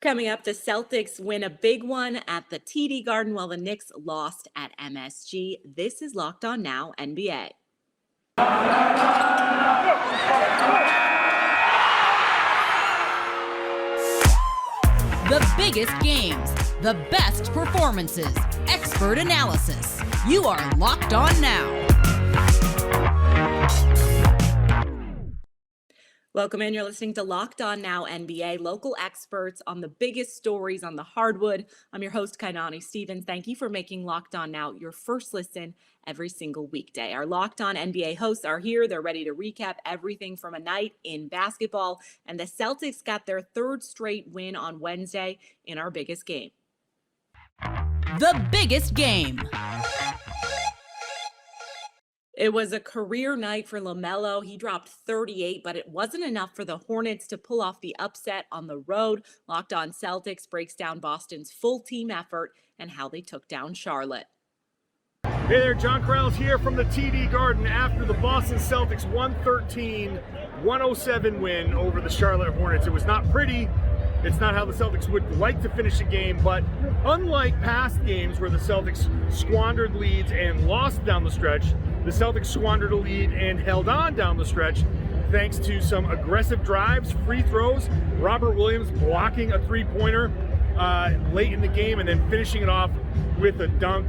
Coming up, the Celtics win a big one at the TD Garden while the Knicks lost at MSG. This is Locked On Now NBA. The biggest games, the best performances, expert analysis. You are Locked On Now. Welcome in. You're listening to Locked On Now NBA, local experts on the biggest stories on the hardwood. I'm your host, Kainani Stevens. Thank you for making Locked On Now your first listen every single weekday. Our Locked On NBA hosts are here. They're ready to recap everything from a night in basketball. And the Celtics got their third straight win on Wednesday in our biggest game. The biggest game. It was a career night for LaMelo. He dropped 38, but it wasn't enough for the Hornets to pull off the upset on the road. Locked On Celtics breaks down Boston's full team effort and how they took down Charlotte. Hey there, John Krause here from the TD Garden after the Boston Celtics 113-107 win over the Charlotte Hornets. It was not pretty. It's not how the Celtics would like to finish a game, but unlike past games where the Celtics squandered leads and lost down the stretch, the Celtics squandered a lead and held on down the stretch thanks to some aggressive drives, free throws, Robert Williams blocking a three-pointer late in the game and then finishing it off with a dunk.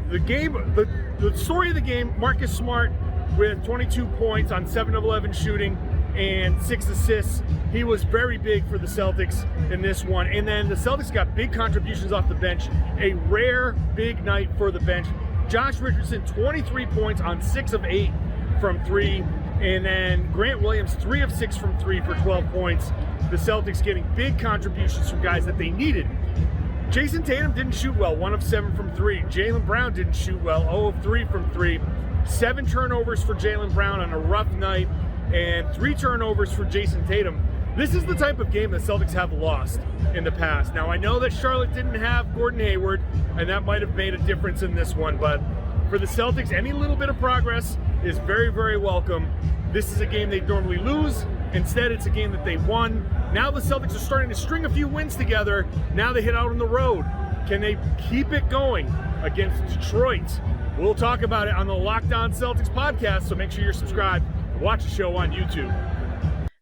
The story of the game, Marcus Smart with 22 points on 7 of 11 shooting and 6 assists. He was very big for the Celtics in this one. And then the Celtics got big contributions off the bench, a rare big night for the bench. Josh Richardson, 23 points on 6 of 8 from 3. And then Grant Williams, 3 of 6 from 3 for 12 points. The Celtics getting big contributions from guys that they needed. Jason Tatum didn't shoot well, 1 of 7 from 3. Jaylen Brown didn't shoot well, 0 of 3 from 3. 7 turnovers for Jaylen Brown on a rough night, and 3 turnovers for Jason Tatum. This is the type of game that Celtics have lost in the past. Now, I know that Charlotte didn't have Gordon Hayward, and that might have made a difference in this one, but for the Celtics, any little bit of progress is very, very welcome. This is a game they normally lose. Instead, it's a game that they won. Now the Celtics are starting to string a few wins together. Now they hit out on the road. Can they keep it going against Detroit? We'll talk about it on the Locked On Celtics podcast, so make sure you're subscribed and watch the show on YouTube.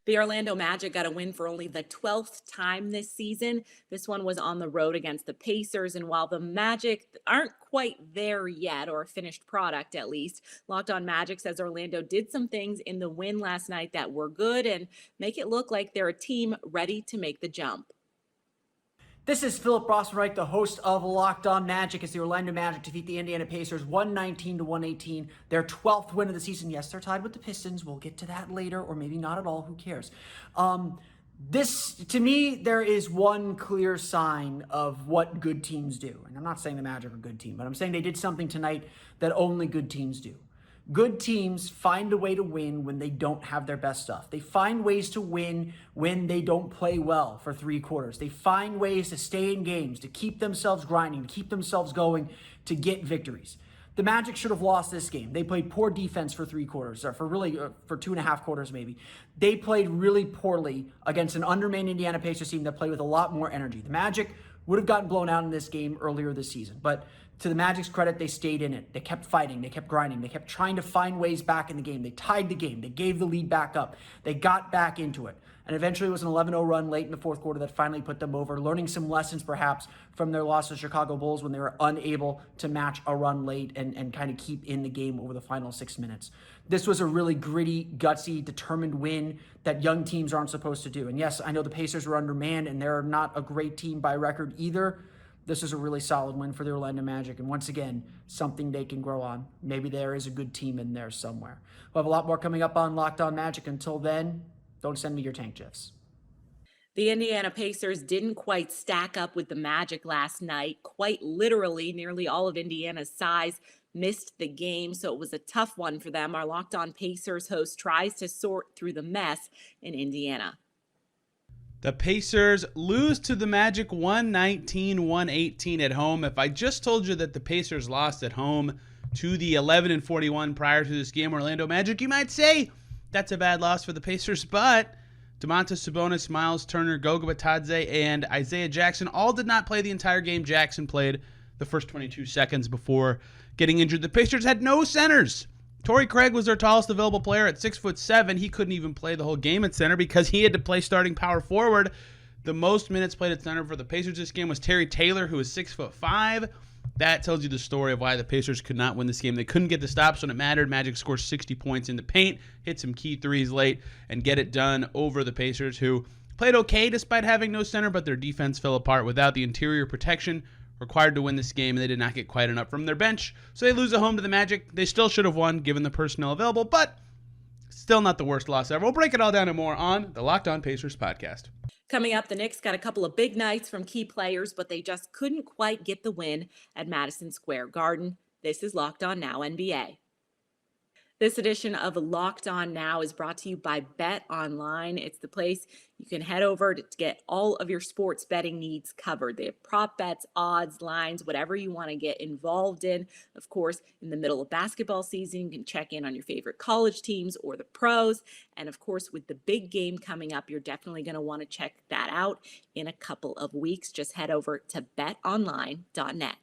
The Orlando Magic got a win for only the 12th time this season. This one was on the road against the Pacers, and while the Magic aren't quite there yet, or a finished product at least, Locked On Magic says Orlando did some things in the win last night that were good and make it look like they're a team ready to make the jump. This is Philip Rossman-Reich, the host of Locked On Magic, as the Orlando Magic defeat the Indiana Pacers 119-118, their 12th win of the season. Yes, they're tied with the Pistons. We'll get to that later, or maybe not at all. Who cares? To me, there is one clear sign of what good teams do. And I'm not saying the Magic are a good team, but I'm saying they did something tonight that only good teams do. Good teams find a way to win when they don't have their best stuff. They find ways to win when they don't play well for 3 quarters. They find ways to stay in games, to keep themselves grinding, to keep themselves going, to get victories. The Magic should have lost this game. They played poor defense for 3 quarters, or for 2.5 quarters maybe. They played really poorly against an undermanned Indiana Pacers team that played with a lot more energy. The Magic would have gotten blown out in this game earlier this season, but to the Magic's credit, they stayed in it. They kept fighting. They kept grinding. They kept trying to find ways back in the game. They tied the game. They gave the lead back up. They got back into it. And eventually it was an 11-0 run late in the 4th quarter that finally put them over, learning some lessons perhaps from their loss to the Chicago Bulls when they were unable to match a run late and kind of keep in the game over the final 6 minutes. This was a really gritty, gutsy, determined win that young teams aren't supposed to do. And yes, I know the Pacers were undermanned and they're not a great team by record either. This is a really solid win for the Orlando Magic, and once again, something they can grow on. Maybe there is a good team in there somewhere. We'll have a lot more coming up on Locked On Magic. Until then, don't send me your tank gifs. The Indiana Pacers didn't quite stack up with the Magic last night. Quite literally, nearly all of Indiana's size missed the game, so it was a tough one for them. Our Locked On Pacers host tries to sort through the mess in Indiana. The Pacers lose to the Magic 119-118 at home. If I just told you that the Pacers lost at home to the 11-41 prior to this game, Orlando Magic, you might say that's a bad loss for the Pacers, but Domantas Sabonis, Miles Turner, Goga Batadze, and Isaiah Jackson all did not play the entire game. Jackson played the first 22 seconds before getting injured. The Pacers had no centers. Torrey Craig was their tallest available player at 6'7". He couldn't even play the whole game at center because he had to play starting power forward. The most minutes played at center for the Pacers this game was Terry Taylor, who was 6'5". That tells you the story of why the Pacers could not win this game. They couldn't get the stops when it mattered. Magic scores 60 points in the paint, hit some key threes late, and get it done over the Pacers, who played okay despite having no center, but their defense fell apart without the interior protection required to win this game, and they did not get quite enough from their bench. So they lose at home to the Magic. They still should have won given the personnel available, but still not the worst loss ever. We'll break it all down and more on the Locked On Pacers podcast. Coming up, the Knicks got a couple of big nights from key players, but they just couldn't quite get the win at Madison Square Garden. This is Locked On Now NBA. This edition of Locked On Now is brought to you by Bet Online. It's the place you can head over to get all of your sports betting needs covered. They have prop bets, odds, lines, whatever you want to get involved in. Of course, in the middle of basketball season, you can check in on your favorite college teams or the pros. And of course, with the big game coming up, you're definitely going to want to check that out in a couple of weeks. Just head over to betonline.net.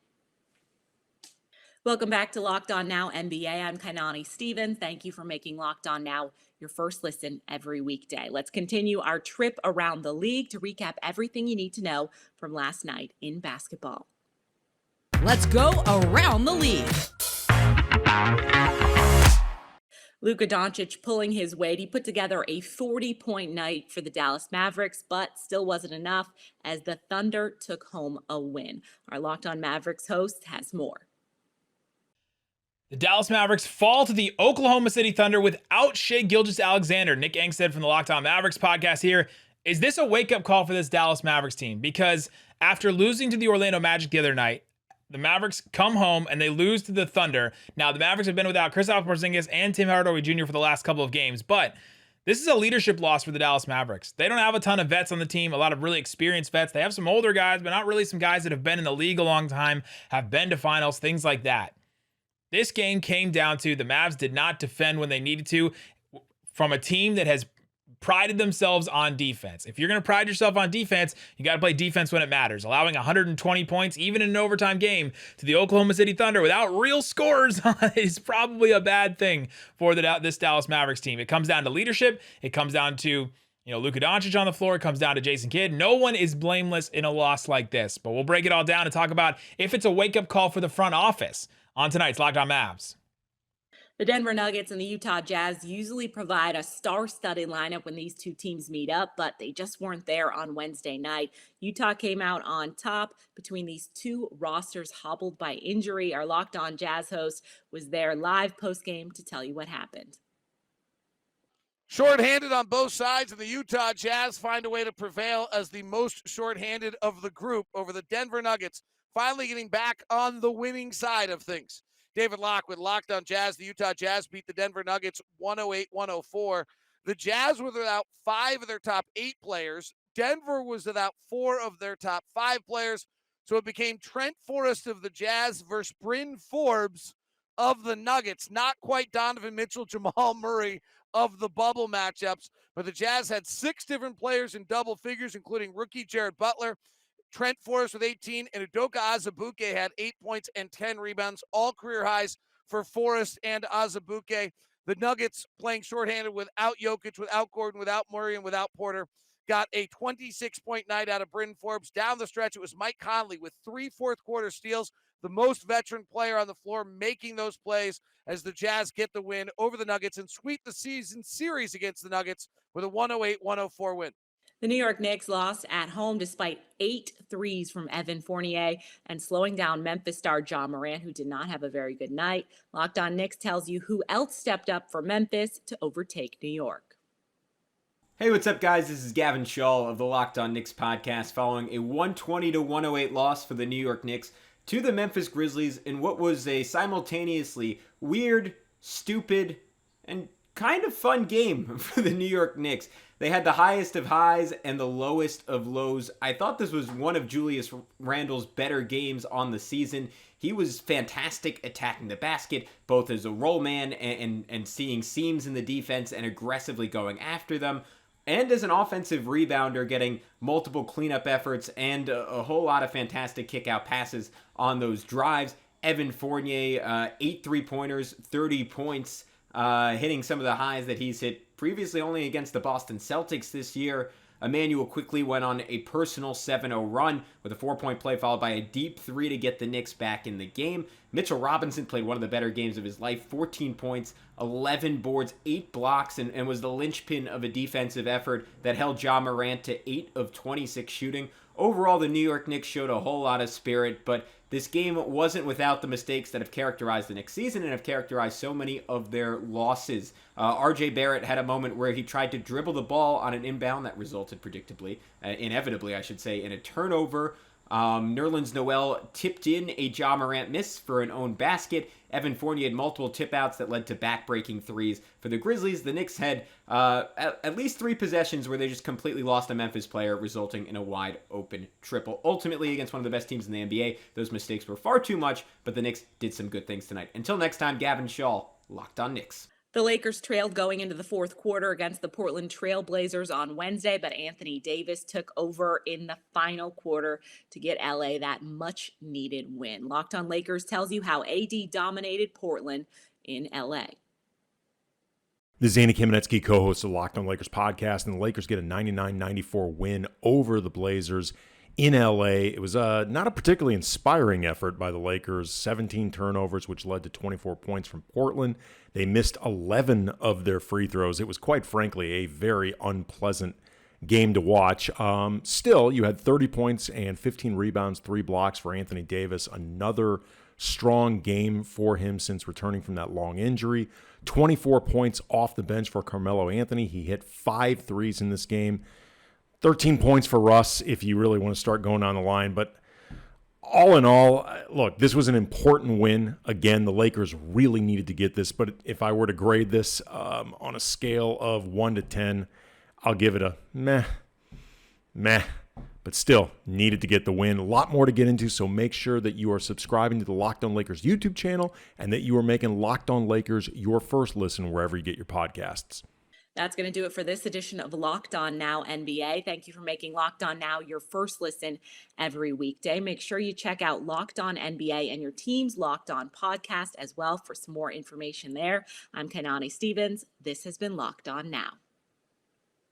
Welcome back to Locked On Now NBA. I'm Kainani Stevens. Thank you for making Locked On Now your first listen every weekday. Let's continue our trip around the league to recap everything you need to know from last night in basketball. Let's go around the league. Luka Doncic pulling his weight. He put together a 40-point night for the Dallas Mavericks, but still wasn't enough as the Thunder took home a win. Our Locked On Mavericks host has more. The Dallas Mavericks fall to the Oklahoma City Thunder without Shai Gilgeous-Alexander. Nick Angstead from the Locked On Mavericks podcast here. Is this a wake-up call for this Dallas Mavericks team? Because after losing to the Orlando Magic the other night, the Mavericks come home and they lose to the Thunder. Now, the Mavericks have been without Kristaps Porzingis and Tim Hardaway Jr. for the last couple of games, but this is a leadership loss for the Dallas Mavericks. They don't have a ton of vets on the team, a lot of really experienced vets. They have some older guys, but not really some guys that have been in the league a long time, have been to finals, things like that. This game came down to the Mavs did not defend when they needed to from a team that has prided themselves on defense. If you're going to pride yourself on defense, you got to play defense when it matters. Allowing 120 points, even in an overtime game, to the Oklahoma City Thunder without real scorers is probably a bad thing for this Dallas Mavericks team. It comes down to leadership. It comes down to Luka Doncic on the floor. It comes down to Jason Kidd. No one is blameless in a loss like this. But we'll break it all down and talk about if it's a wake-up call for the front office on tonight's Locked On Mavs. The Denver Nuggets and the Utah Jazz usually provide a star-studded lineup when these two teams meet up, but they just weren't there on Wednesday night. Utah came out on top between these two rosters hobbled by injury. Our Locked On Jazz host was there live post-game to tell you what happened. Short-handed on both sides, and the Utah Jazz find a way to prevail as the most short-handed of the group over the Denver Nuggets, finally getting back on the winning side of things. David Locke with Locked On Jazz. The Utah Jazz beat the Denver Nuggets 108-104. The Jazz were without 5 of their top 8 players. Denver was without 4 of their top 5 players. So it became Trent Forrest of the Jazz versus Bryn Forbes of the Nuggets. Not quite Donovan Mitchell, Jamal Murray of the bubble matchups. But the Jazz had 6 different players in double figures, including rookie Jared Butler, Trent Forrest with 18, and Udoka Azubuike had 8 points and 10 rebounds, all career highs for Forrest and Azubuike. The Nuggets, playing shorthanded without Jokic, without Gordon, without Murray, and without Porter, got a 26-point night out of Bryn Forbes. Down the stretch, it was Mike Conley with 3 fourth-quarter steals, the most veteran player on the floor making those plays as the Jazz get the win over the Nuggets and sweep the season series against the Nuggets with a 108-104 win. The New York Knicks lost at home despite 8 threes from Evan Fournier and slowing down Memphis star John Morant, who did not have a very good night. Locked On Knicks tells you who else stepped up for Memphis to overtake New York. Hey, what's up, guys? This is Gavin Shaw of the Locked On Knicks podcast following a 120-108 loss for the New York Knicks to the Memphis Grizzlies in what was a simultaneously weird, stupid, and kind of fun game for the New York Knicks. They had the highest of highs and the lowest of lows. I thought this was one of Julius Randle's better games on the season. He was fantastic attacking the basket, both as a roll man and seeing seams in the defense and aggressively going after them. and as an offensive rebounder, getting multiple cleanup efforts and a whole lot of fantastic kick-out passes on those drives. Evan Fournier, 8 3-pointers, 30 points, hitting some of the highs that he's hit previously only against the Boston Celtics this year. Emmanuel quickly went on a personal 7-0 run with a 4-point play followed by a deep 3 to get the Knicks back in the game. Mitchell Robinson played one of the better games of his life, 14 points, 11 boards, 8 blocks, and was the linchpin of a defensive effort that held Ja Morant to 8 of 26 shooting. Overall, the New York Knicks showed a whole lot of spirit, but this game wasn't without the mistakes that have characterized the Knicks season and have characterized so many of their losses. RJ Barrett had a moment where he tried to dribble the ball on an inbound that resulted inevitably, I should say, in a turnover. Nerlens Noel tipped in a Ja Morant miss for an own basket. Evan Fournier had multiple tip-outs that led to back-breaking threes. For the Grizzlies, the Knicks had at least 3 possessions where they just completely lost a Memphis player, resulting in a wide-open triple. Ultimately, against one of the best teams in the NBA, those mistakes were far too much, but the Knicks did some good things tonight. Until next time, Gavin Shaw, Locked on Knicks. The Lakers trailed going into the fourth quarter against the Portland Trail Blazers on Wednesday, but Anthony Davis took over in the final quarter to get LA that much-needed win. Locked on Lakers tells you how AD dominated Portland in LA. This is Andy Kamenetsky, co-host of the Locked on Lakers podcast, and the Lakers get a 99-94 win over the Blazers in LA. It was not a particularly inspiring effort by the Lakers. 17 turnovers, which led to 24 points from Portland. They missed 11 of their free throws. It was quite frankly a very unpleasant game to watch. Still, you had 30 points and 15 rebounds, 3 blocks for Anthony Davis. Another strong game for him since returning from that long injury. 24 points off the bench for Carmelo Anthony. He hit 5 threes in this game. 13 points for Russ if you really want to start going down the line. But all in all, look, this was an important win. Again, the Lakers really needed to get this. But if I were to grade this on a scale of 1 to 10, I'll give it a meh. But still, needed to get the win. A lot more to get into, so make sure that you are subscribing to the Locked on Lakers YouTube channel and that you are making Locked on Lakers your first listen wherever you get your podcasts. That's going to do it for this edition of Locked On Now NBA. Thank you for making Locked On Now your first listen every weekday. Make sure you check out Locked On NBA and your team's Locked On podcast as well for some more information there. I'm Kainani Stevens. This has been Locked On Now.